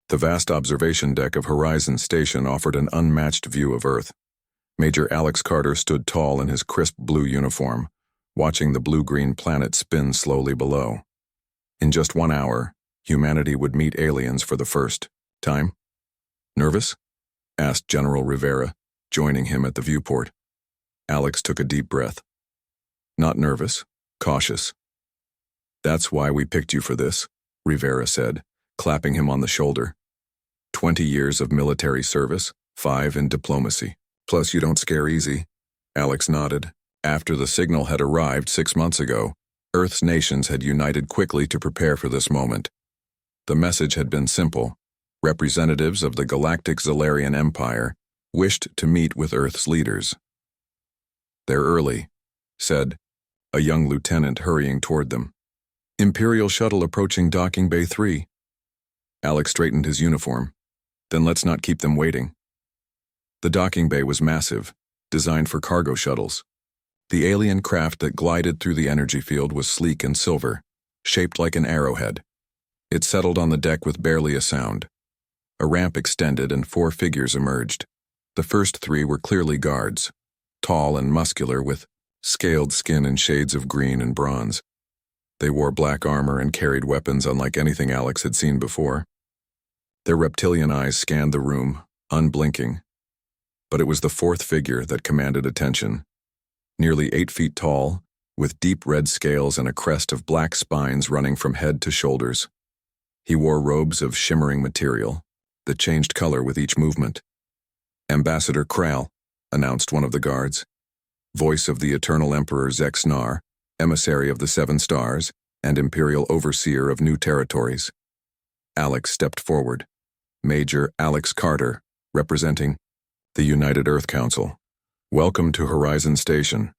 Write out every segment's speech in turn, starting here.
The vast observation deck of Horizon Station offered an unmatched view of Earth. Major Alex Carter stood tall in his crisp blue uniform, watching the blue-green planet spin slowly below. In just 1 hour, humanity would meet aliens for the first time. "Nervous?" asked General Rivera, joining him at the viewport. Alex took a deep breath. "Not nervous, cautious." "That's why we picked you for this," Rivera said, clapping him on the shoulder. 20 years of military service, 5 in diplomacy. Plus you don't scare easy." Alex nodded. After the signal had arrived 6 months ago, Earth's nations had united quickly to prepare for this moment. The message had been simple. Representatives of the Galactic Zalarian Empire wished to meet with Earth's leaders. "They're early," said a young lieutenant hurrying toward them. "Imperial shuttle approaching docking bay 3. Alex straightened his uniform. "Then let's not keep them waiting." The docking bay was massive, designed for cargo shuttles. The alien craft that glided through the energy field was sleek and silver, shaped like an arrowhead. It settled on the deck with barely a sound. A ramp extended and 4 figures emerged. The first 3 were clearly guards, tall and muscular with scaled skin in shades of green and bronze. They wore black armor and carried weapons unlike anything Alex had seen before. Their reptilian eyes scanned the room, unblinking. But it was the 4th figure that commanded attention. Nearly 8 feet tall, with deep red scales and a crest of black spines running from head to shoulders. He wore robes of shimmering material that changed color with each movement. "Ambassador Kral," announced one of the guards. Voice of the Eternal Emperor Zexnar, emissary of the 7 stars, and imperial overseer of new territories. Alex stepped forward. Major Alex Carter, representing the United Earth Council. "Welcome to Horizon Station."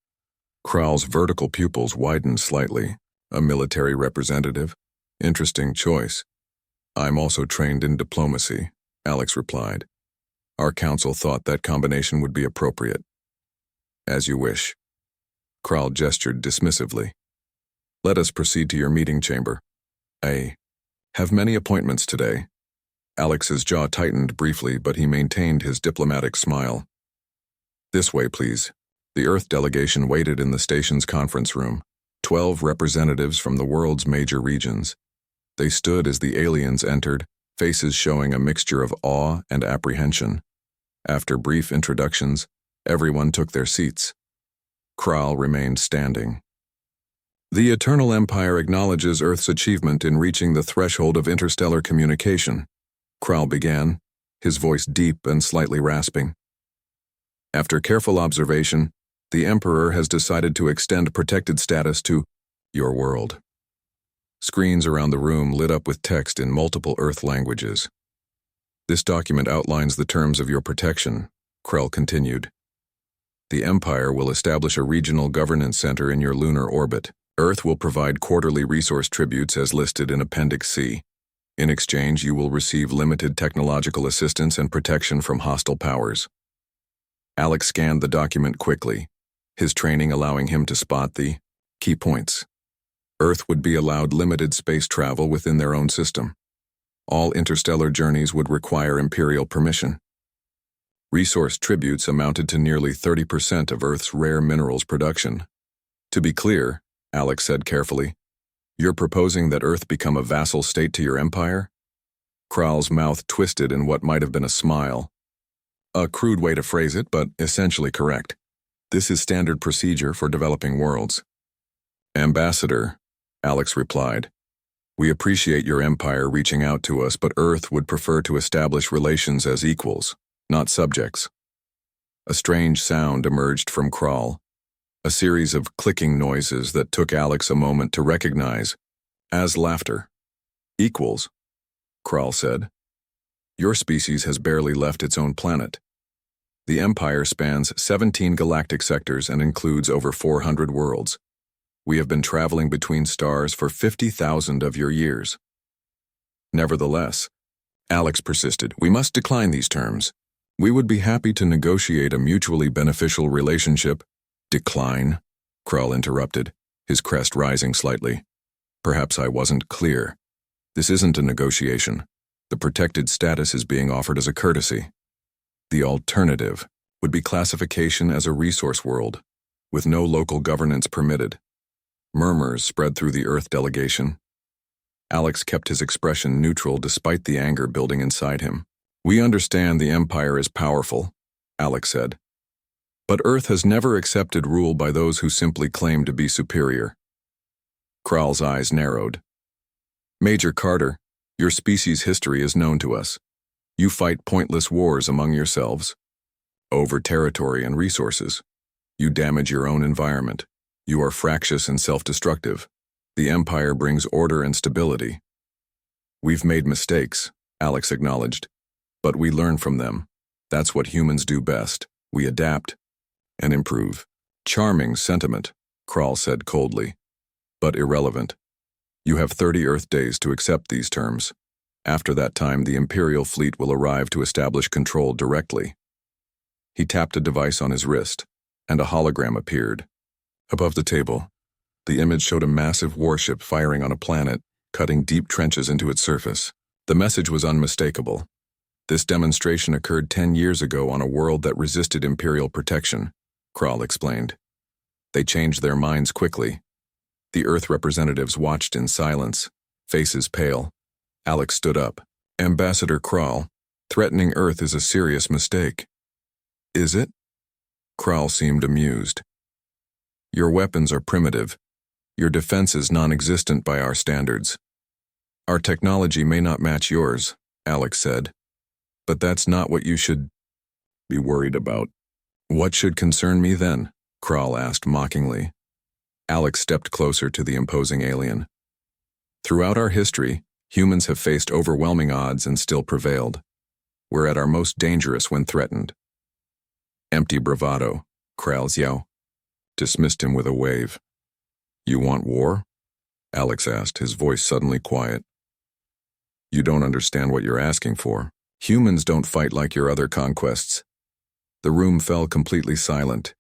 Kral's vertical pupils widened slightly. "A military representative? Interesting choice." "I'm also trained in diplomacy," Alex replied. "Our council thought that combination would be appropriate." "As you wish." Kral gestured dismissively. "Let us proceed to your meeting chamber. I have many appointments today." Alex's jaw tightened briefly, but he maintained his diplomatic smile. "This way, please." The Earth delegation waited in the station's conference room, 12 representatives from the world's major regions. They stood as the aliens entered, faces showing a mixture of awe and apprehension. After brief introductions, everyone took their seats. Kral remained standing. "The Eternal Empire acknowledges Earth's achievement in reaching the threshold of interstellar communication," Kral began, his voice deep and slightly rasping. "After careful observation, the Emperor has decided to extend protected status to your world." Screens around the room lit up with text in multiple Earth languages. "This document outlines the terms of your protection," Kral continued. "The Empire will establish a regional governance center in your lunar orbit. Earth will provide quarterly resource tributes as listed in Appendix C. In exchange, you will receive limited technological assistance and protection from hostile powers." Alex scanned the document quickly, his training allowing him to spot the key points. Earth would be allowed limited space travel within their own system. All interstellar journeys would require Imperial permission. Resource tributes amounted to nearly 30% of Earth's rare minerals production. "To be clear," Alex said carefully, "you're proposing that Earth become a vassal state to your empire?" Kral's mouth twisted in what might have been a smile. "A crude way to phrase it, but essentially correct. This is standard procedure for developing worlds." "Ambassador," Alex replied, "we appreciate your empire reaching out to us, but Earth would prefer to establish relations as equals, not subjects." A strange sound emerged from Kral, a series of clicking noises that took Alex a moment to recognize as laughter. "Equals," Kral said. "Your species has barely left its own planet. The Empire spans 17 galactic sectors and includes over 400 worlds. We have been traveling between stars for 50,000 of your years." "Nevertheless," Alex persisted, "we must decline these terms. We would be happy to negotiate a mutually beneficial relationship." "Decline?" Kral interrupted, his crest rising slightly. "Perhaps I wasn't clear. This isn't a negotiation. The protected status is being offered as a courtesy. The alternative would be classification as a resource world, with no local governance permitted. Murmurs spread through the Earth delegation. Alex kept his expression neutral despite the anger building inside him. "We understand the Empire is powerful," Alex said. "But Earth has never accepted rule by those who simply claim to be superior." Kral's eyes narrowed. "Major Carter, your species' history is known to us. You fight pointless wars among yourselves, over territory and resources. You damage your own environment. You are fractious and self-destructive. The Empire brings order and stability." "We've made mistakes," Alex acknowledged, "but we learn from them. That's what humans do best. We adapt and improve." "Charming sentiment," Kral said coldly, "but irrelevant. You have 30 Earth days to accept these terms. After that time, the Imperial fleet will arrive to establish control directly." He tapped a device on his wrist, and a hologram appeared. Above the table, the image showed a massive warship firing on a planet, cutting deep trenches into its surface. The message was unmistakable. This demonstration occurred 10 years ago on a world that resisted Imperial protection, Kral explained. They changed their minds quickly. The Earth representatives watched in silence, faces pale. Alex stood up. "Ambassador Kral, threatening Earth is a serious mistake." "Is it?" Kral seemed amused. "Your weapons are primitive. Your defense is non-existent by our standards. Our technology may not match yours," Alex said. "But that's not what you should be worried about." "What should concern me then?" Kral asked mockingly. Alex stepped closer to the imposing alien. "Throughout our history, humans have faced overwhelming odds and still prevailed. We're at our most dangerous when threatened." "Empty bravado," Kral dismissed him with a wave. "You want war?" Alex asked, his voice suddenly quiet. "You don't understand what you're asking for. Humans don't fight like your other conquests." The room fell completely silent.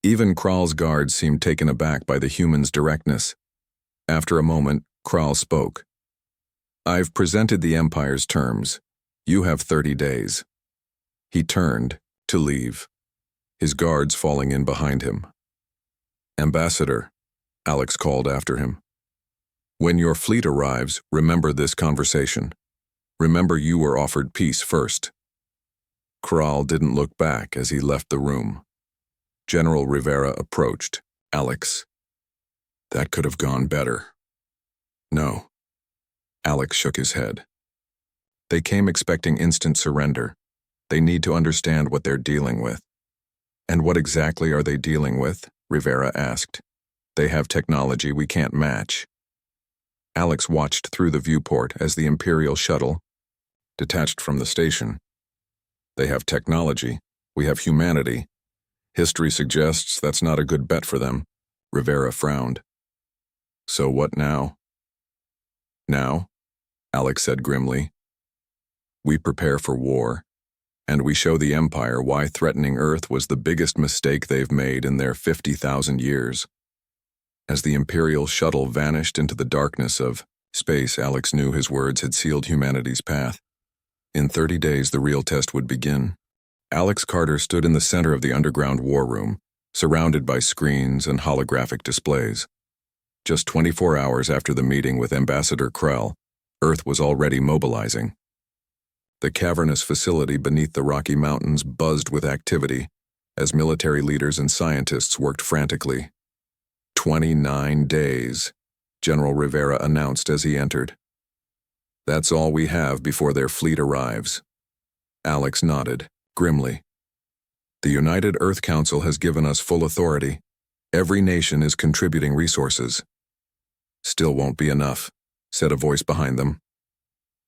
Even Kral's guards seemed taken aback by the humans' directness. After a moment, Kral spoke. "I've presented the Empire's terms. You have 30 days." He turned to leave, his guards falling in behind him. "Ambassador," Alex called after him. "When your fleet arrives, remember this conversation. Remember you were offered peace first." Kral didn't look back as he left the room. General Rivera approached. "Alex, that could have gone better." "No." Alex shook his head. "They came expecting instant surrender. They need to understand what they're dealing with." "And what exactly are they dealing with?" Rivera asked. "They have technology we can't match." Alex watched through the viewport as the Imperial shuttle detached from the station. "They have technology. We have humanity. History suggests that's not a good bet for them." Rivera frowned. "So what now?" "Now," Alex said grimly, "we prepare for war, and we show the Empire why threatening Earth was the biggest mistake they've made in their 50,000 years." As the Imperial shuttle vanished into the darkness of space, Alex knew his words had sealed humanity's path. In 30 days, the real test would begin. Alex Carter stood in the center of the underground war room, surrounded by screens and holographic displays. Just 24 hours after the meeting with Ambassador Krell, Earth was already mobilizing. The cavernous facility beneath the Rocky Mountains buzzed with activity as military leaders and scientists worked frantically. 29 days, General Rivera announced as he entered. "That's all we have before their fleet arrives." Alex nodded, grimly. "The United Earth Council has given us full authority. Every nation is contributing resources." "Still won't be enough," said a voice behind them.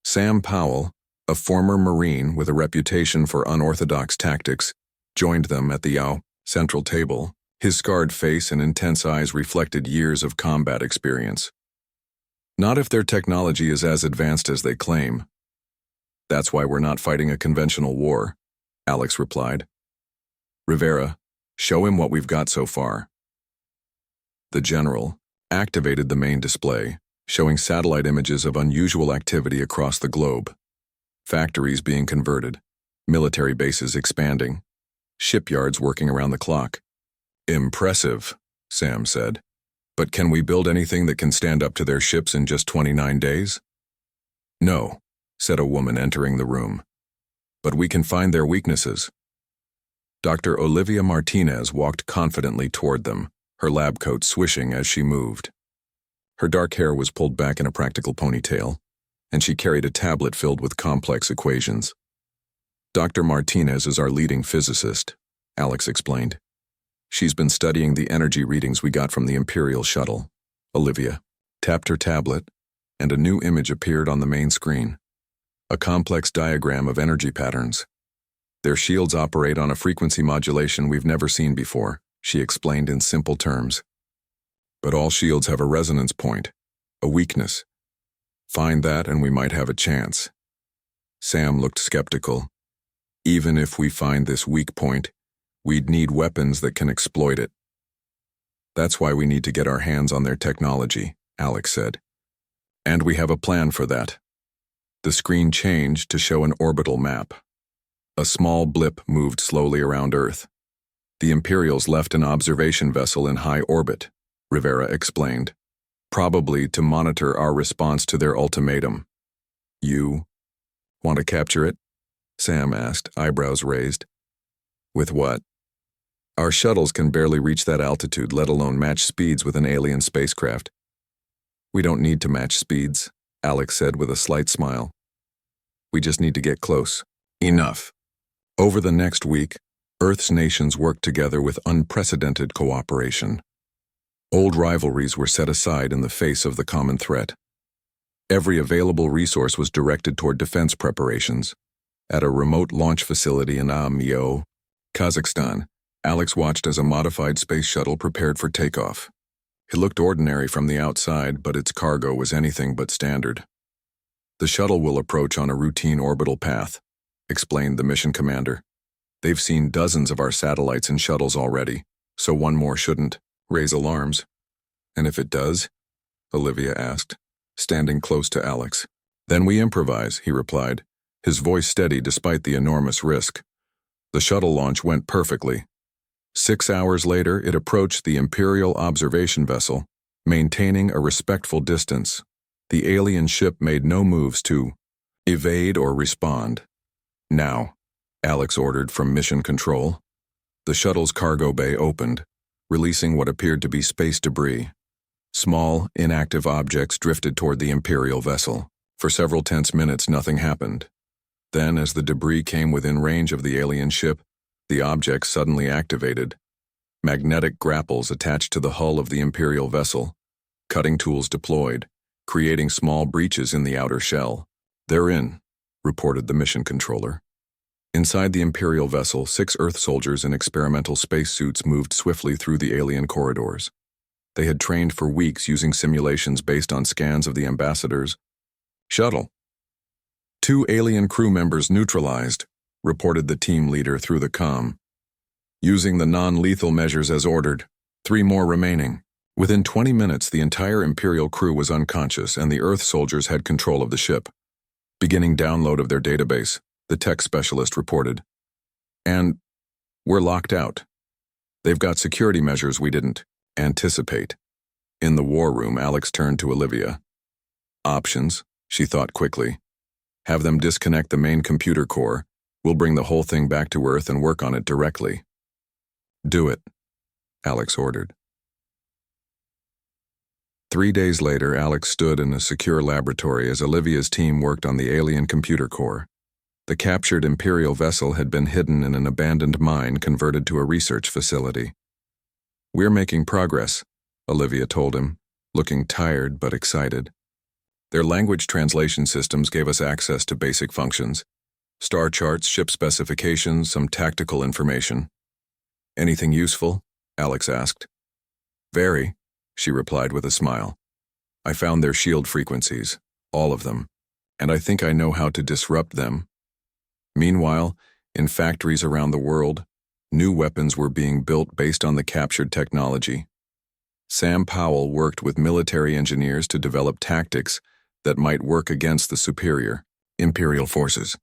Sam Powell, a former Marine with a reputation for unorthodox tactics, joined them at the Yao central table. His scarred face and intense eyes reflected years of combat experience. "Not if their technology is as advanced as they claim." "That's why we're not fighting a conventional war," Alex replied. "Rivera, show him what we've got so far." The general activated the main display, showing satellite images of unusual activity across the globe. Factories being converted, military bases expanding, shipyards working around the clock. Impressive, Sam said. But can we build anything that can stand up to their ships in just 29 days? No, said a woman entering the room. But we can find their weaknesses. Dr. Olivia Martinez walked confidently toward them, her lab coat swishing as she moved. Her dark hair was pulled back in a practical ponytail, and she carried a tablet filled with complex equations. Dr. Martinez is our leading physicist, Alex explained. She's been studying the energy readings we got from the Imperial shuttle. Olivia tapped her tablet, and a new image appeared on the main screen. A complex diagram of energy patterns. Their shields operate on a frequency modulation we've never seen before, she explained in simple terms. But all shields have a resonance point, a weakness. Find that and we might have a chance. Sam looked skeptical. Even if we find this weak point, we'd need weapons that can exploit it. That's why we need to get our hands on their technology, Alex said. And we have a plan for that. The screen changed to show an orbital map. A small blip moved slowly around Earth. The Imperials left an observation vessel in high orbit, Rivera explained, probably to monitor our response to their ultimatum. You want to capture it? Sam asked, eyebrows raised. With what? Our shuttles can barely reach that altitude, let alone match speeds with an alien spacecraft. We don't need to match speeds, Alex said with a slight smile. We just need to get close. Enough. Over the next week, Earth's nations worked together with unprecedented cooperation. Old rivalries were set aside in the face of the common threat. Every available resource was directed toward defense preparations. At a remote launch facility in Amyo, Kazakhstan, Alex watched as a modified space shuttle prepared for takeoff. It looked ordinary from the outside, but its cargo was anything but standard. The shuttle will approach on a routine orbital path, explained the mission commander. They've seen dozens of our satellites and shuttles already, so one more shouldn't raise alarms. And if it does? Olivia asked, standing close to Alex. Then we improvise, he replied, his voice steady despite the enormous risk. The shuttle launch went perfectly. 6 hours later, it approached the Imperial observation vessel, maintaining a respectful distance. The alien ship made no moves to evade or respond. Now, Alex ordered from Mission Control. The shuttle's cargo bay opened, releasing what appeared to be space debris. Small, inactive objects drifted toward the Imperial vessel. For several tense minutes, nothing happened. Then, as the debris came within range of the alien ship, the objects suddenly activated. Magnetic grapples attached to the hull of the Imperial vessel, cutting tools deployed, creating small breaches in the outer shell. They're in, reported the mission controller. Inside the Imperial vessel, 6 Earth soldiers in experimental spacesuits moved swiftly through the alien corridors. They had trained for weeks using simulations based on scans of the ambassador's shuttle. 2 alien crew members neutralized, reported the team leader through the comm. Using the non-lethal measures as ordered, 3 more remaining. Within 20 minutes, the entire Imperial crew was unconscious and the Earth soldiers had control of the ship. Beginning download of their database, the tech specialist reported. And we're locked out. They've got security measures we didn't anticipate. In the war room, Alex turned to Olivia. Options, she thought quickly. Have them disconnect the main computer core. We'll bring the whole thing back to Earth and work on it directly. Do it, Alex ordered. 3 days later, Alex stood in a secure laboratory as Olivia's team worked on the alien computer core. The captured Imperial vessel had been hidden in an abandoned mine converted to a research facility. We're making progress, Olivia told him, looking tired but excited. Their language translation systems gave us access to basic functions. Star charts, ship specifications, some tactical information. Anything useful? Alex asked. Very, she replied with a smile. I found their shield frequencies, all of them, and I think I know how to disrupt them. Meanwhile, in factories around the world, new weapons were being built based on the captured technology. Sam Powell worked with military engineers to develop tactics that might work against the superior. Imperial forces.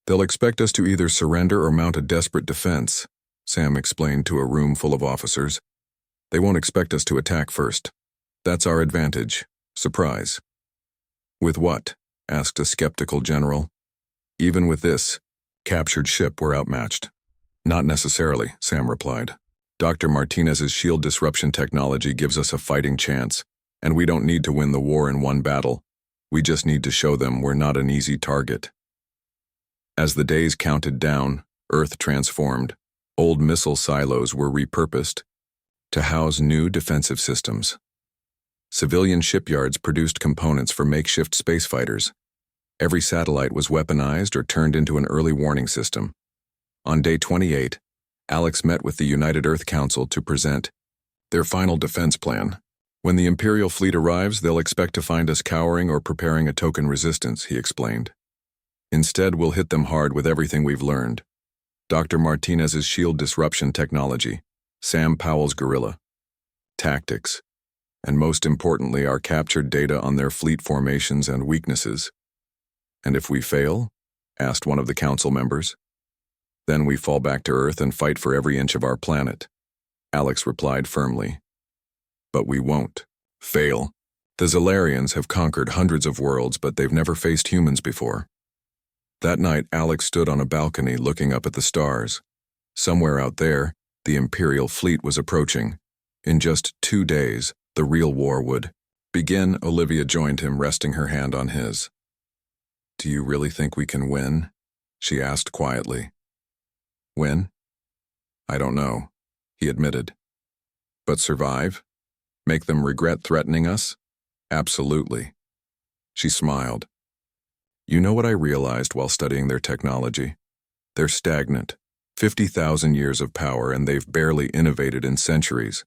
They'll expect us to either surrender or mount a desperate defense, Sam explained to a room full of officers. They won't expect us to attack first. That's our advantage. Surprise. With what? Asked a skeptical general. Even with this captured ship, we're outmatched. Not necessarily, Sam replied. Dr. Martinez's shield disruption technology gives us a fighting chance, and we don't need to win the war in one battle. We just need to show them we're not an easy target. As the days counted down, Earth transformed. Old missile silos were repurposed to house new defensive systems. Civilian shipyards produced components for makeshift space fighters. Every satellite was weaponized or turned into an early warning system. On day 28, Alex met with the United Earth Council to present their final defense plan. When the Imperial fleet arrives, they'll expect to find us cowering or preparing a token resistance, he explained. Instead, we'll hit them hard with everything we've learned. Dr. Martinez's shield disruption technology, Sam Powell's guerrilla tactics, and most importantly, our captured data on their fleet formations and weaknesses. And if we fail? Asked one of the council members. Then we fall back to Earth and fight for every inch of our planet, Alex replied firmly. But we won't fail. The Zalarians have conquered hundreds of worlds, but they've never faced humans before. That night, Alex stood on a balcony looking up at the stars. Somewhere out there, the Imperial fleet was approaching. In just 2 days, the real war would begin. Olivia joined him, resting her hand on his. Do you really think we can win? She asked quietly. Win? I don't know, he admitted. But survive? Make them regret threatening us? Absolutely. She smiled. You know what I realized while studying their technology? They're stagnant. 50,000 years of power, and they've barely innovated in centuries.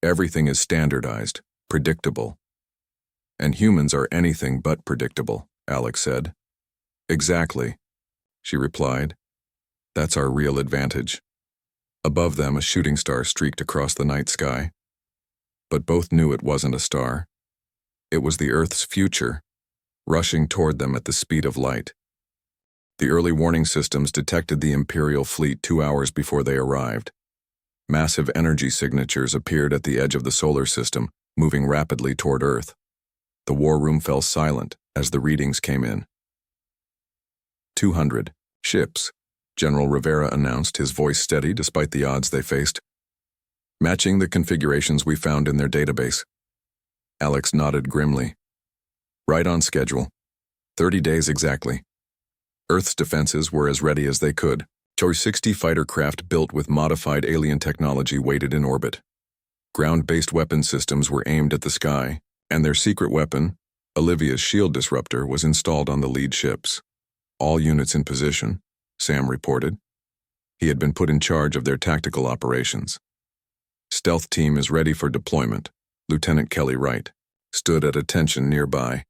Everything is standardized, predictable. And humans are anything but predictable, Alex said. Exactly, she replied. That's our real advantage. Above them, a shooting star streaked across the night sky. But both knew it wasn't a star. It was the Earth's future, rushing toward them at the speed of light. The early warning systems detected the Imperial fleet 2 hours before they arrived. Massive energy signatures appeared at the edge of the solar system, moving rapidly toward Earth. The war room fell silent as the readings came in. 200 ships, General Rivera announced, his voice steady despite the odds they faced. Matching the configurations we found in their database. Alex nodded grimly. Right on schedule. 30 days exactly. Earth's defenses were as ready as they could. 60 fighter craft built with modified alien technology waited in orbit. Ground-based weapon systems were aimed at the sky, and their secret weapon, Olivia's shield disruptor, was installed on the lead ships. All units in position, Sam reported. He had been put in charge of their tactical operations. Stealth team is ready for deployment, Lieutenant Kelly Wright stood at attention nearby.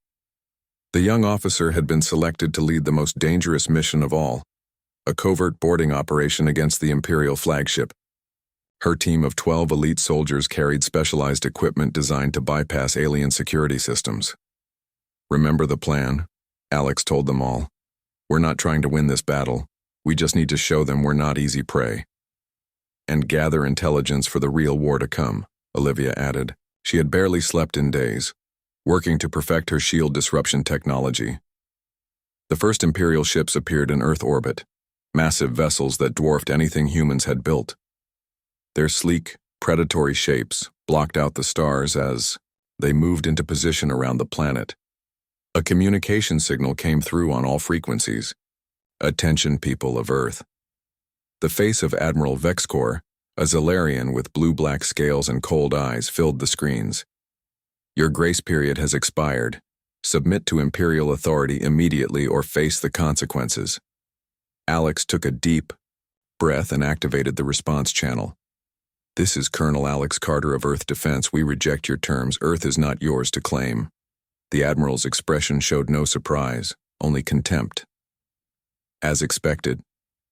The young officer had been selected to lead the most dangerous mission of all, a covert boarding operation against the Imperial flagship. Her team of 12 elite soldiers carried specialized equipment designed to bypass alien security systems. Remember the plan? Alex told them all. We're not trying to win this battle. We just need to show them we're not easy prey. And gather intelligence for the real war to come, Olivia added. She had barely slept in days, working to perfect her shield disruption technology. The first Imperial ships appeared in Earth orbit, massive vessels that dwarfed anything humans had built. Their sleek, predatory shapes blocked out the stars as they moved into position around the planet. A communication signal came through on all frequencies. Attention, people of Earth. The face of Admiral Vexcor, a Zalarian with blue-black scales and cold eyes, filled the screens. Your grace period has expired. Submit to Imperial authority immediately or face the consequences. Alex took a deep breath and activated the response channel. This is Colonel Alex Carter of Earth Defense. We reject your terms. Earth is not yours to claim. The Admiral's expression showed no surprise, only contempt. As expected,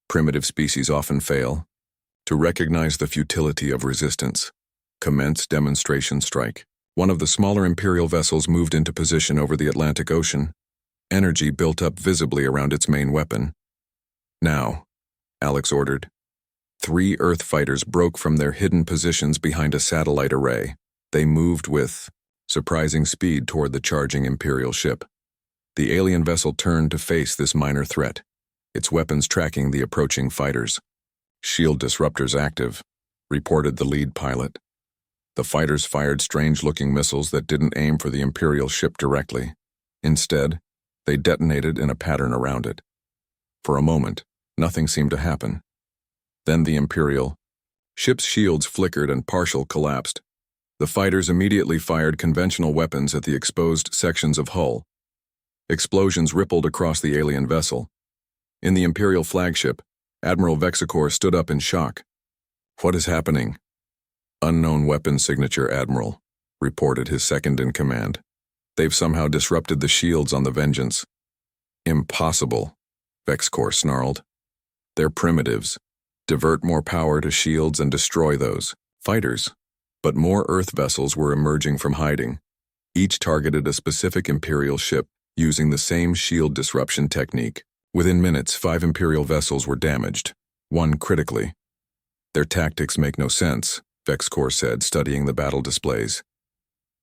primitive species often fail. To recognize the futility of resistance, commence demonstration strike. One of the smaller Imperial vessels moved into position over the Atlantic Ocean. Energy built up visibly around its main weapon. "Now," Alex ordered. 3 Earth fighters broke from their hidden positions behind a satellite array. They moved with surprising speed toward the charging Imperial ship. The alien vessel turned to face this minor threat, its weapons tracking the approaching fighters. "Shield disruptors active," reported the lead pilot. The fighters fired strange-looking missiles that didn't aim for the Imperial ship directly. Instead, they detonated in a pattern around it. For a moment, nothing seemed to happen. Then the Imperial ship's shields flickered and partially collapsed. The fighters immediately fired conventional weapons at the exposed sections of hull. Explosions rippled across the alien vessel. In the Imperial flagship, Admiral Vexicor stood up in shock. "What is happening?" "Unknown weapon signature, Admiral," reported his second-in-command. "They've somehow disrupted the shields on the Vengeance." "Impossible," Vexicor snarled. "They're primitives. Divert more power to shields and destroy those fighters." But more Earth vessels were emerging from hiding. Each targeted a specific Imperial ship using the same shield disruption technique. Within minutes, 5 Imperial vessels were damaged, 1 critically. "Their tactics make no sense," Vexicor said, studying the battle displays.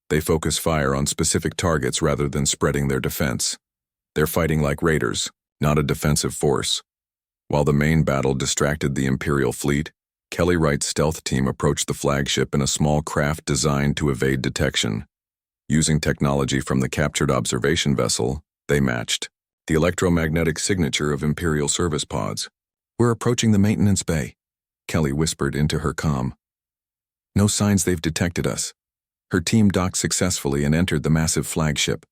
"They focus fire on specific targets rather than spreading their defense. They're fighting like raiders, not a defensive force." While the main battle distracted the Imperial fleet, Kelly Wright's stealth team approached the flagship in a small craft designed to evade detection. Using technology from the captured observation vessel, they matched the electromagnetic signature of Imperial service pods. "We're approaching the maintenance bay," Kelly whispered into her comm. "No signs they've detected us." Her team docked successfully and entered the massive flagship.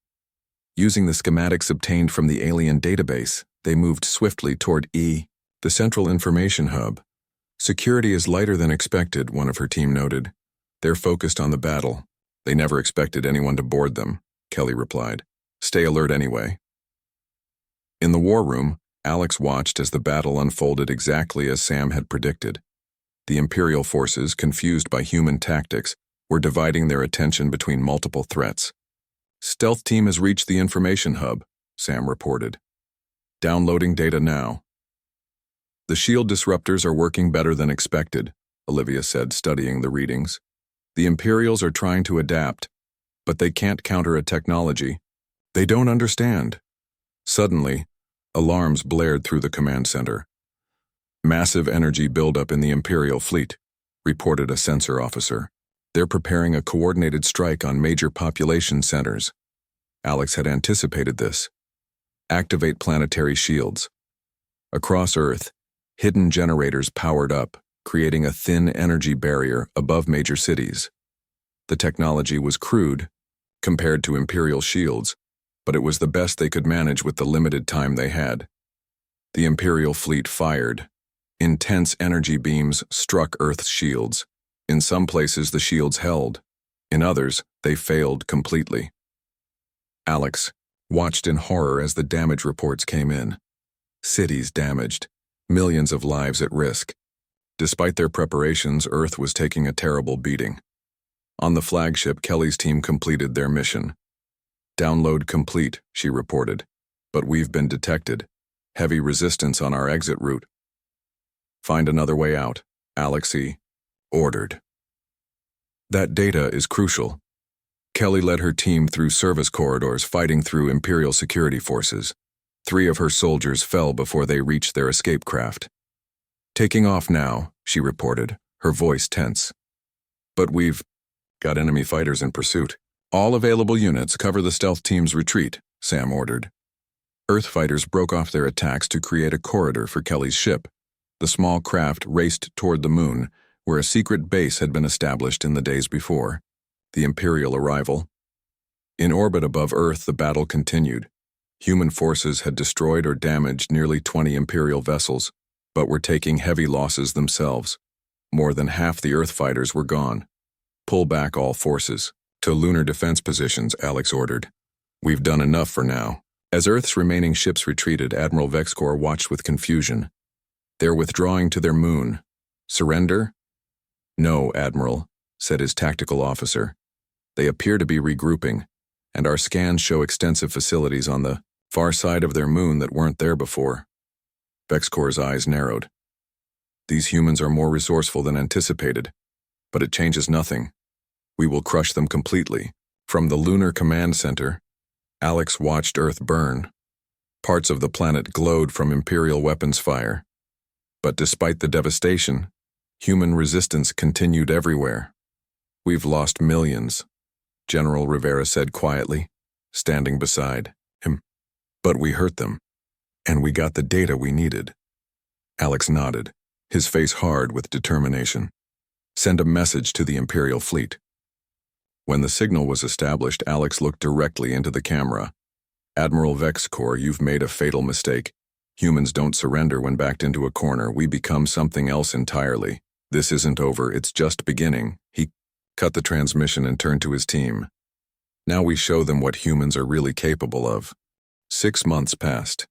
Using the schematics obtained from the alien database, they moved swiftly toward the central information hub. "Security is lighter than expected," one of her team noted. "They're focused on the battle. They never expected anyone to board them," Kelly replied. "Stay alert anyway." In the war room, Alex watched as the battle unfolded exactly as Sam had predicted. The Imperial forces, confused by human tactics, were dividing their attention between multiple threats. "Stealth team has reached the information hub," Sam reported. "Downloading data now." "The shield disruptors are working better than expected," Olivia said, studying the readings. "The Imperials are trying to adapt, but they can't counter a technology they don't understand." Suddenly, alarms blared through the command center. "Massive energy buildup in the Imperial fleet," reported a sensor officer. "They're preparing a coordinated strike on major population centers." Alex had anticipated this. "Activate planetary shields." Across Earth, hidden generators powered up, creating a thin energy barrier above major cities. The technology was crude compared to Imperial shields, but it was the best they could manage with the limited time they had. The Imperial fleet fired. Intense energy beams struck Earth's shields. In some places, the shields held. In others, they failed completely. Alex watched in horror as the damage reports came in. Cities damaged. Millions of lives at risk. Despite their preparations, Earth was taking a terrible beating. On the flagship, Kelly's team completed their mission. "Download complete," she reported. "But we've been detected. Heavy resistance on our exit route." "Find another way out," Alex ordered. "That data is crucial." Kelly led her team through service corridors fighting through Imperial security forces. 3 of her soldiers fell before they reached their escape craft. "Taking off now," she reported, her voice tense. "But we've got enemy fighters in pursuit." "All available units cover the stealth team's retreat," Sam ordered. Earth fighters broke off their attacks to create a corridor for Kelly's ship. The small craft raced toward the moon, where a secret base had been established in the days before. The Imperial arrival. In orbit above Earth, the battle continued. Human forces had destroyed or damaged nearly 20 Imperial vessels, but were taking heavy losses themselves. More than half the Earth fighters were gone. "Pull back all forces. To lunar defense positions," Alex ordered. "We've done enough for now." As Earth's remaining ships retreated, Admiral Vexicor watched with confusion. "They're withdrawing to their moon. Surrender?" "No, Admiral," said his tactical officer. "They appear to be regrouping, and our scans show extensive facilities on the far side of their moon that weren't there before. Vexcor's eyes narrowed. These humans are more resourceful than anticipated, but it changes nothing. We will crush them completely. From the Lunar Command Center, Alex watched Earth burn. Parts of the planet glowed from Imperial weapons fire. But despite the devastation, human resistance continued everywhere. We've lost millions, General Rivera said quietly, standing beside him. But we hurt them, and we got the data we needed. Alex nodded, his face hard with determination. Send a message to the Imperial fleet. When the signal was established, Alex looked directly into the camera. Admiral Vexcor, you've made a fatal mistake. Humans don't surrender when backed into a corner. We become something else entirely. This isn't over, it's just beginning. He cut the transmission and turned to his team. Now we show them what humans are really capable of. 6 months passed.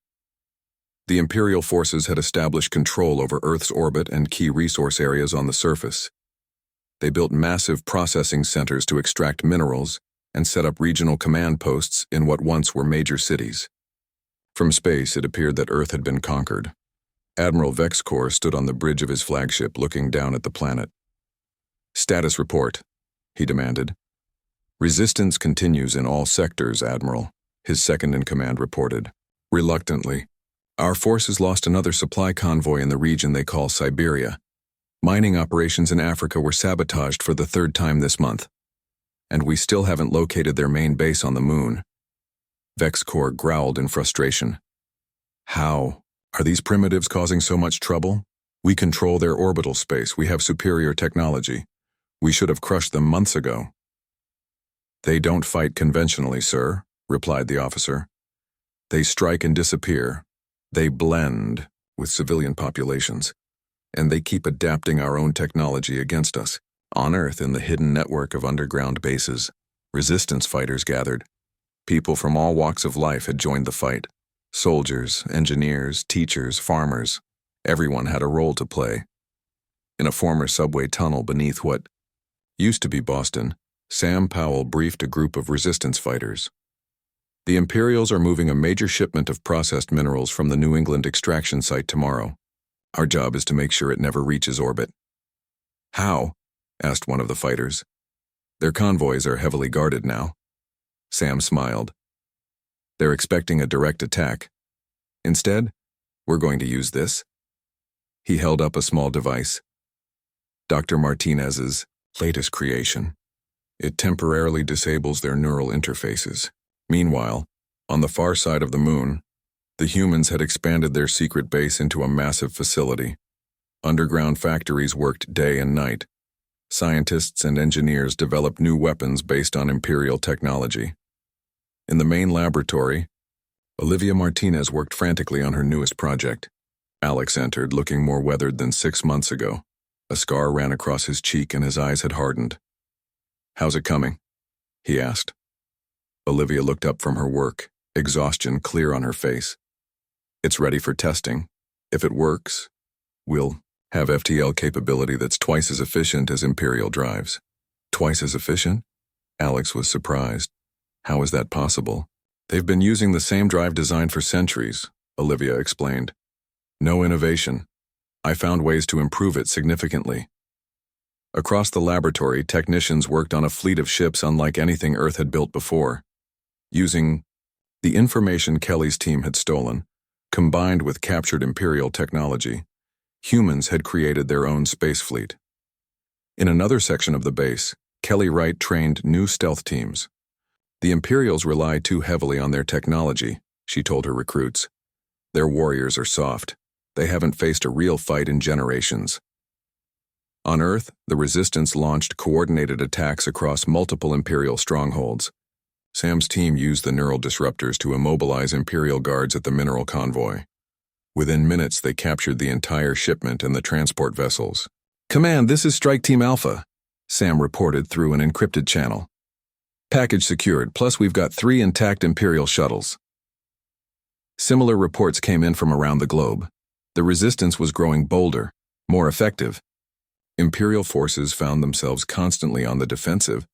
The Imperial forces had established control over Earth's orbit and key resource areas on the surface. They built massive processing centers to extract minerals and set up regional command posts in what once were major cities. From space, it appeared that Earth had been conquered. Admiral Vexcor stood on the bridge of his flagship looking down at the planet. Status report, he demanded. Resistance continues in all sectors, Admiral, his second-in-command reported. Reluctantly, our forces lost another supply convoy in the region they call Siberia. Mining operations in Africa were sabotaged for the 3rd time this month, and we still haven't located their main base on the moon. Vexcor growled in frustration. How? Are these primitives causing so much trouble? We control their orbital space. We have superior technology. We should have crushed them months ago. They don't fight conventionally, sir, replied the officer. They strike and disappear. They blend with civilian populations, and they keep adapting our own technology against us. On Earth, in the hidden network of underground bases, resistance fighters gathered. People from all walks of life had joined the fight. Soldiers, engineers, teachers, farmers. Everyone had a role to play. In a former subway tunnel beneath what used to be Boston, Sam Powell briefed a group of resistance fighters. The Imperials are moving a major shipment of processed minerals from the New England extraction site tomorrow. Our job is to make sure it never reaches orbit. How? Asked one of the fighters. Their convoys are heavily guarded now. Sam smiled. They're expecting a direct attack. Instead, we're going to use this. He held up a small device. Dr. Martinez's latest creation. It temporarily disables their neural interfaces. Meanwhile, on the far side of the moon, the humans had expanded their secret base into a massive facility. Underground factories worked day and night. Scientists and engineers developed new weapons based on Imperial technology. In the main laboratory, Olivia Martinez worked frantically on her newest project. Alex entered, looking more weathered than 6 months ago. A scar ran across his cheek and his eyes had hardened. How's it coming? He asked. Olivia looked up from her work, exhaustion clear on her face. It's ready for testing. If it works, we'll have FTL capability that's twice as efficient as Imperial drives. Twice as efficient? Alex was surprised. How is that possible? They've been using the same drive design for centuries, Olivia explained. No innovation. I found ways to improve it significantly. Across the laboratory, technicians worked on a fleet of ships unlike anything Earth had built before. Using the information Kelly's team had stolen, combined with captured Imperial technology, humans had created their own space fleet. In another section of the base, Kelly Wright trained new stealth teams. The Imperials rely too heavily on their technology, she told her recruits. Their warriors are soft. They haven't faced a real fight in generations. On Earth, the Resistance launched coordinated attacks across multiple Imperial strongholds. Sam's team used the neural disruptors to immobilize Imperial guards at the mineral convoy. Within minutes, they captured the entire shipment and the transport vessels. Command, this is Strike Team Alpha, Sam reported through an encrypted channel. Package secured, plus we've got 3 intact Imperial shuttles. Similar reports came in from around the globe. The Resistance was growing bolder, more effective. Imperial forces found themselves constantly on the defensive.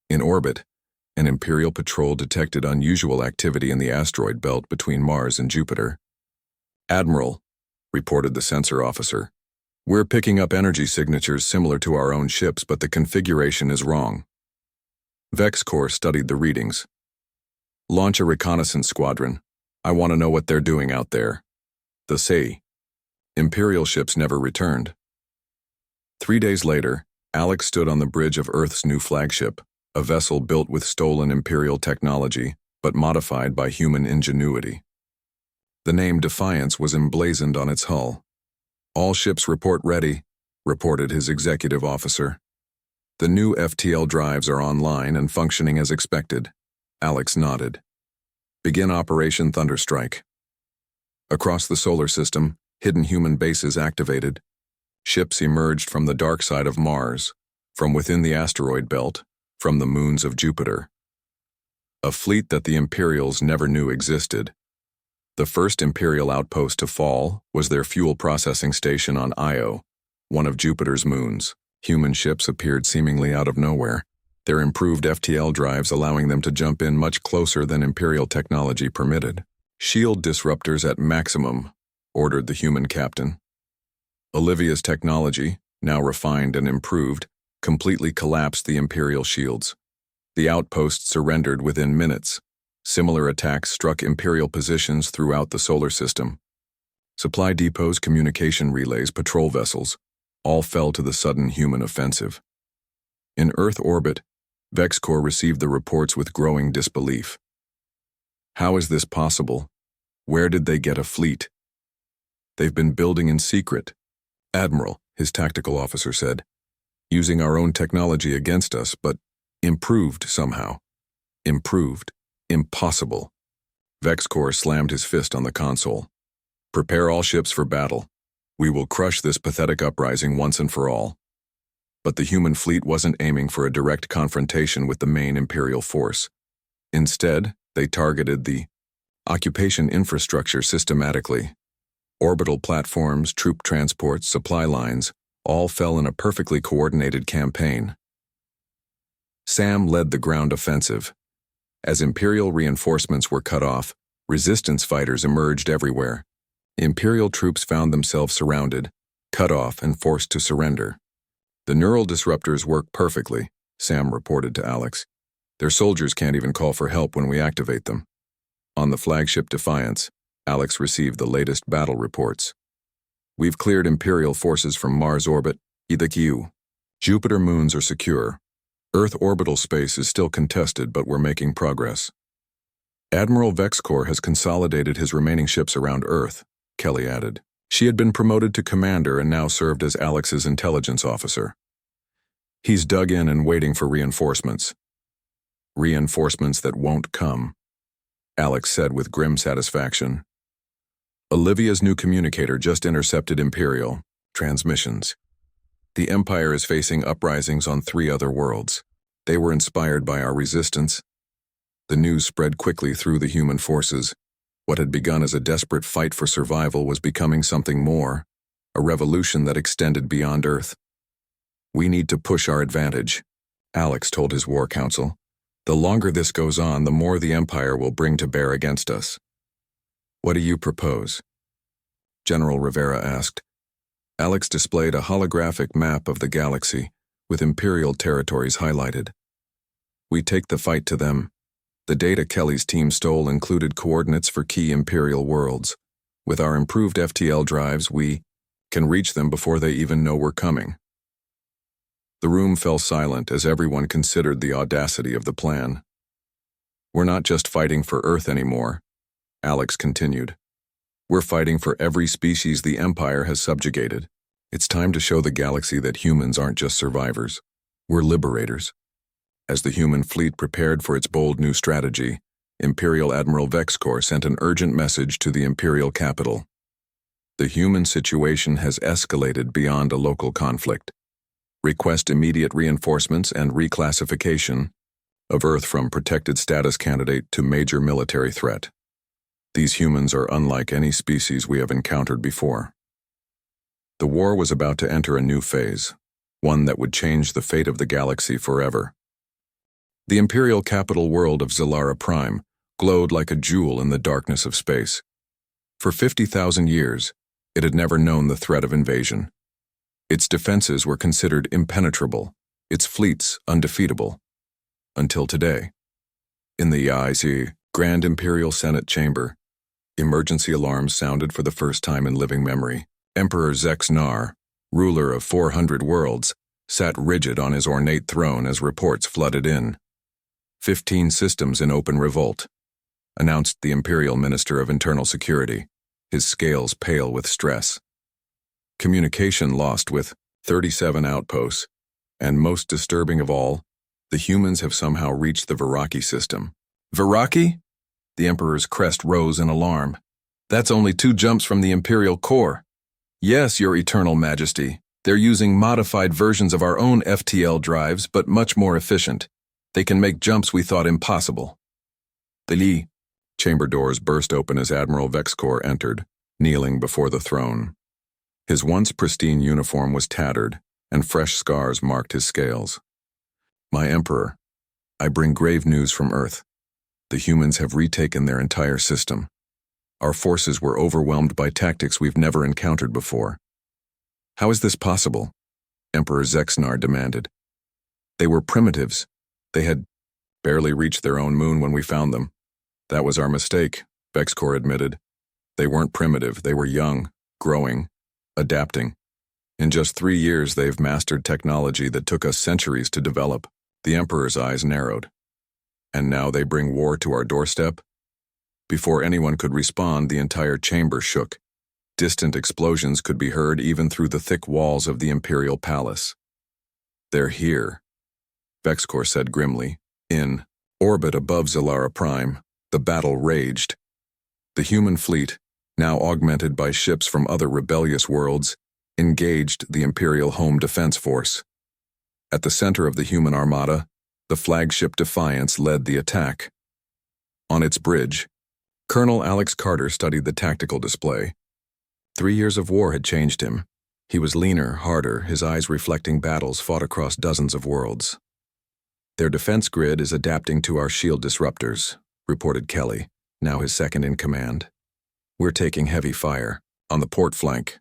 In orbit, An Imperial patrol detected unusual activity in the asteroid belt between Mars and Jupiter. "Admiral," reported the sensor officer, "we're picking up energy signatures similar to our own ships, but the configuration is wrong." Vex Corps studied the readings. "Launch a reconnaissance squadron. I want to know what they're doing out there." The SAE. Imperial ships never returned. 3 days later, Alex stood on the bridge of Earth's new flagship, a vessel built with stolen Imperial technology, but modified by human ingenuity. The name Defiance was emblazoned on its hull. "All ships report ready," reported his executive officer. "The new FTL drives are online and functioning as expected." Alex nodded. "Begin Operation Thunderstrike." Across the solar system, hidden human bases activated. Ships emerged from the dark side of Mars, from within the asteroid belt, from the moons of Jupiter. A fleet that the Imperials never knew existed. The first Imperial outpost to fall was their fuel processing station on Io, one of Jupiter's moons. Human ships appeared seemingly out of nowhere, their improved FTL drives allowing them to jump in much closer than Imperial technology permitted. "Shield disruptors at maximum," ordered the human captain. Olivia's technology, now refined and improved, completely collapsed the Imperial shields. The outpost surrendered within minutes. Similar attacks struck Imperial positions throughout the solar system. Supply depots, communication relays, patrol vessels, all fell to the sudden human offensive. In Earth orbit, Vex Corps received the reports with growing disbelief. How is this possible? Where did they get a fleet? "They've been building in secret." "Admiral," his tactical officer said, "using our own technology against us, but improved somehow." "Improved? Impossible." Vex Corps slammed his fist on the console. "Prepare all ships for battle. We will crush this pathetic uprising once and for all." But the human fleet wasn't aiming for a direct confrontation with the main Imperial force. Instead, they targeted the occupation infrastructure systematically. Orbital platforms, troop transports, supply lines, all fell in a perfectly coordinated campaign. Sam led the ground offensive. As Imperial reinforcements were cut off, resistance fighters emerged everywhere. Imperial troops found themselves surrounded, cut off, and forced to surrender. "The neural disruptors work perfectly," Sam reported to Alex. "Their soldiers can't even call for help when we activate them." On the flagship Defiance, Alex received the latest battle reports. "We've cleared Imperial forces from Mars orbit, EDQ. Jupiter moons are secure. Earth orbital space is still contested, but we're making progress." "Admiral Vex Corps has consolidated his remaining ships around Earth," Kelly added. She had been promoted to commander and now served as Alex's intelligence officer. "He's dug in and waiting for reinforcements." "Reinforcements that won't come," Alex said with grim satisfaction. Olivia's new communicator just intercepted Imperial transmissions. "The Empire is facing uprisings on 3 other worlds. They were inspired by our resistance." The news spread quickly through the human forces. What had begun as a desperate fight for survival was becoming something more, a revolution that extended beyond Earth. "We need to push our advantage," Alex told his war council. "The longer this goes on, the more the Empire will bring to bear against us." "What do you propose?" General Rivera asked. Alex displayed a holographic map of the galaxy, with Imperial territories highlighted. "We take the fight to them. The data Kelly's team stole included coordinates for key Imperial worlds. With our improved FTL drives, we can reach them before they even know we're coming." The room fell silent as everyone considered the audacity of the plan. "We're not just fighting for Earth anymore," Alex continued. "We're fighting for every species the Empire has subjugated. It's time to show the galaxy that humans aren't just survivors. We're liberators." As the human fleet prepared for its bold new strategy, Imperial Admiral Vex Corps sent an urgent message to the Imperial capital. "The human situation has escalated beyond a local conflict. Request immediate reinforcements and reclassification of Earth from protected status candidate to major military threat. These humans are unlike any species we have encountered before." The war was about to enter a new phase, one that would change the fate of the galaxy forever. The imperial capital world of Zilara Prime glowed like a jewel in the darkness of space. For 50,000 years, it had never known the threat of invasion. Its defenses were considered impenetrable, its fleets undefeatable. Until today. In the IC Grand Imperial Senate Chamber, emergency alarms sounded for the first time in living memory. Emperor Zex-Nar, ruler of 400 worlds, sat rigid on his ornate throne as reports flooded in. 15 systems in open revolt, announced the Imperial Minister of Internal Security, his scales pale with stress. Communication lost with 37 outposts, and most disturbing of all, the humans have somehow reached the Viraki system. Viraki? The Emperor's crest rose in alarm. That's only 2 jumps from the Imperial core. Yes, Your Eternal Majesty. They're using modified versions of our own FTL drives, but much more efficient. They can make jumps we thought impossible. Beli. Chamber doors burst open as Admiral Vexcor entered, kneeling before the throne. His once pristine uniform was tattered, and fresh scars marked his scales. My Emperor, I bring grave news from Earth. The humans have retaken their entire system. Our forces were overwhelmed by tactics we've never encountered before. How is this possible? Emperor Zex-Nar demanded. They were primitives. They had barely reached their own moon when we found them. That was our mistake, Vexcor admitted. They weren't primitive, they were young, growing, adapting. In just 3 years, they've mastered technology that took us centuries to develop. The Emperor's eyes narrowed. And now they bring war to our doorstep? Before anyone could respond, the entire chamber shook. Distant explosions could be heard even through the thick walls of the Imperial Palace. They're here, Vexcor said grimly. In orbit above Zilara Prime, the battle raged. The human fleet, now augmented by ships from other rebellious worlds, engaged the Imperial Home Defense Force. At the center of the human armada, the flagship Defiance led the attack. On its bridge, Colonel Alex Carter studied the tactical display. 3 years of war had changed him. He was leaner, harder, his eyes reflecting battles fought across dozens of worlds. Their defense grid is adapting to our shield disruptors, reported Kelly, now his second in command. We're taking heavy fire. On the port flank.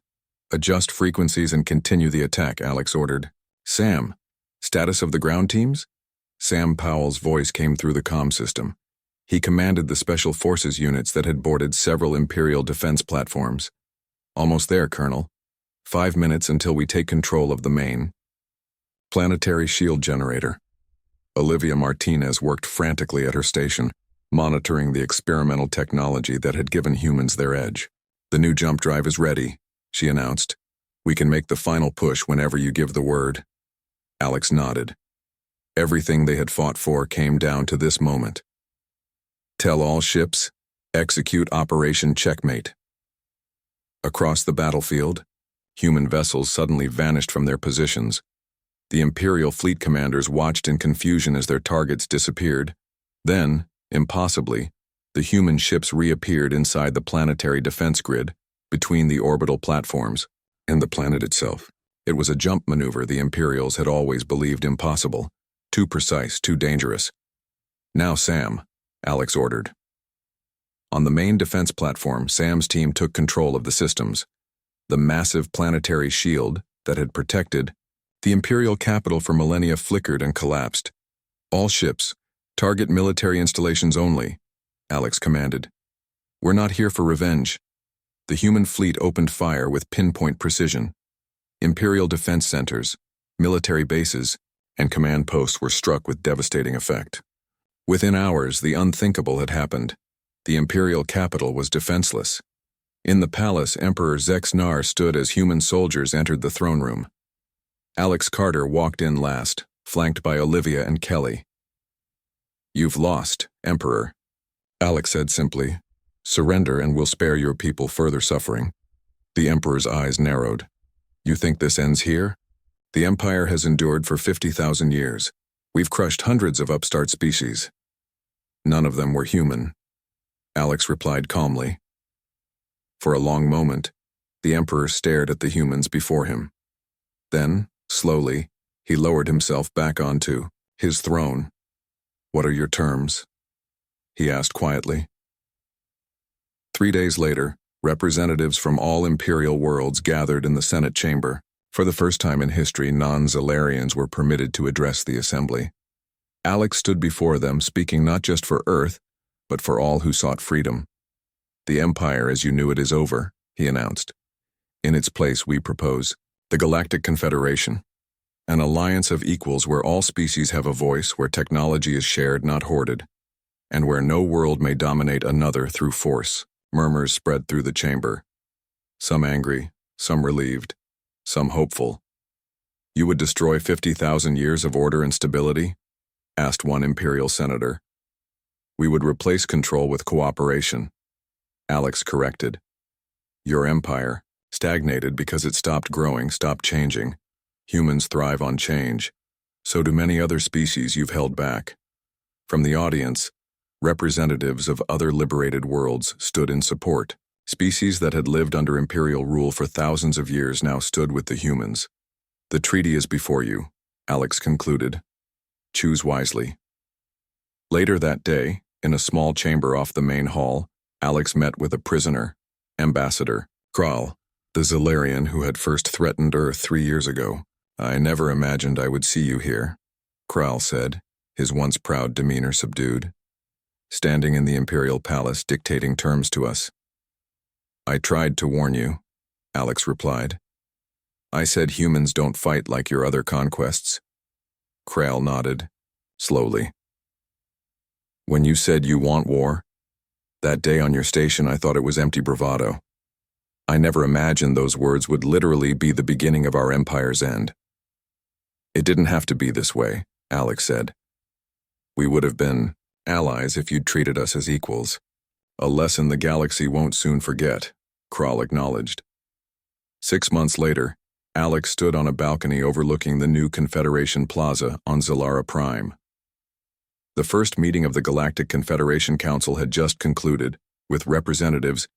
Adjust frequencies and continue the attack, Alex ordered. Sam, status of the ground teams? Sam Powell's voice came through the comm system. He commanded the Special Forces units that had boarded several Imperial defense platforms. Almost there, Colonel. 5 minutes until we take control of the main planetary shield generator. Olivia Martinez worked frantically at her station, monitoring the experimental technology that had given humans their edge. The new jump drive is ready, she announced. We can make the final push whenever you give the word. Alex nodded. Everything they had fought for came down to this moment. Tell all ships, execute Operation Checkmate. Across the battlefield, human vessels suddenly vanished from their positions. The Imperial fleet commanders watched in confusion as their targets disappeared. Then, impossibly, the human ships reappeared inside the planetary defense grid, between the orbital platforms and the planet itself. It was a jump maneuver the Imperials had always believed impossible. Too precise, too dangerous. Now Sam, Alex ordered. On the main defense platform, Sam's team took control of the systems. The massive planetary shield that had protected the Imperial capital for millennia flickered and collapsed. All ships, target military installations only, Alex commanded. We're not here for revenge. The human fleet opened fire with pinpoint precision. Imperial defense centers, military bases, and command posts were struck with devastating effect. Within hours, the unthinkable had happened. The Imperial capital was defenseless. In the palace, Emperor Zex-Nar stood as human soldiers entered the throne room. Alex Carter walked in last, flanked by Olivia and Kelly. You've lost, Emperor, Alex said simply. Surrender and we'll spare your people further suffering. The Emperor's eyes narrowed. You think this ends here? The Empire has endured for 50,000 years. We've crushed hundreds of upstart species. None of them were human, Alex replied calmly. For a long moment, the Emperor stared at the humans before him. Then, slowly, he lowered himself back onto his throne. What are your terms? He asked quietly. 3 days later, representatives from all imperial worlds gathered in the Senate chamber. For the first time in history, non-Zellarians were permitted to address the assembly. Alex stood before them, speaking not just for Earth, but for all who sought freedom. The Empire as you knew it is over, he announced. In its place we propose the Galactic Confederation, an alliance of equals where all species have a voice, where technology is shared, not hoarded, and where no world may dominate another through force. Murmurs spread through the chamber, some angry, some relieved, some hopeful. You would destroy 50,000 years of order and stability? Asked one imperial senator. We would replace control with cooperation. Alex corrected. Your empire stagnated because it stopped growing, stopped changing. Humans thrive on change. So do many other species you've held back. From the audience, representatives of other liberated worlds stood in support. Species that had lived under imperial rule for thousands of years now stood with the humans. The treaty is before you, Alex concluded. Choose wisely. Later that day, in a small chamber off the main hall, Alex met with a prisoner, Ambassador Kral, the Zellarian who had first threatened Earth 3 years ago. I never imagined I would see you here, Kral said, his once proud demeanor subdued. Standing in the imperial palace dictating terms to us. I tried to warn you, Alex replied. I said humans don't fight like your other conquests. Kral nodded, slowly. When you said you want war, that day on your station I thought it was empty bravado. I never imagined those words would literally be the beginning of our empire's end. It didn't have to be this way, Alex said. We would have been allies if you'd treated us as equals. A lesson the galaxy won't soon forget, Kral acknowledged. 6 months later, Alex stood on a balcony overlooking the new Confederation Plaza on Zellara Prime. The first meeting of the Galactic Confederation Council had just concluded, with representatives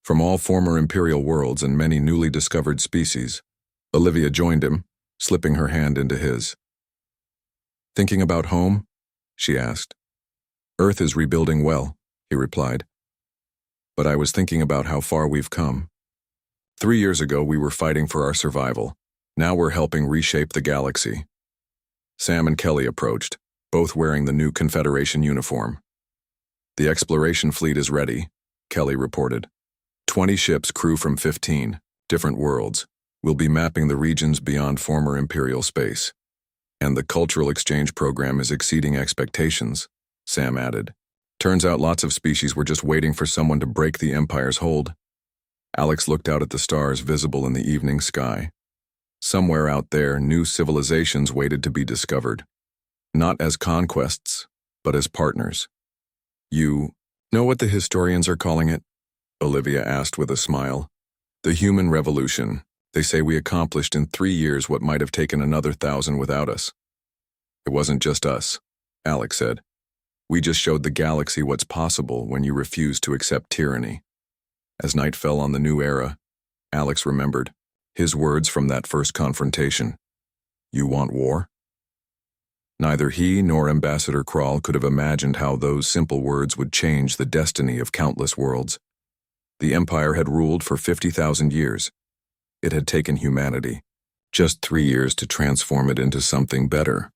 from all former Imperial worlds and many newly discovered species. Olivia joined him, slipping her hand into his. Thinking about home? She asked. Earth is rebuilding well, he replied. But I was thinking about how far we've come. 3 years ago we were fighting for our survival. Now we're helping reshape the galaxy. Sam and Kelly approached, both wearing the new Confederation uniform. The exploration fleet is ready, Kelly reported. 20 ships, crew from 15 different worlds. We'll be mapping the regions beyond former Imperial space. And the cultural exchange program is exceeding expectations, Sam added. Turns out lots of species were just waiting for someone to break the Empire's hold. Alex looked out at the stars visible in the evening sky. Somewhere out there, new civilizations waited to be discovered. Not as conquests, but as partners. You know what the historians are calling it? Olivia asked with a smile. The human revolution. They say we accomplished in 3 years what might have taken another 1,000 without us. It wasn't just us, Alex said. We just showed the galaxy what's possible when you refuse to accept tyranny. As night fell on the new era, Alex remembered his words from that first confrontation. You want war? Neither he nor Ambassador Kral could have imagined how those simple words would change the destiny of countless worlds. The Empire had ruled for 50,000 years. It had taken humanity just 3 years to transform it into something better.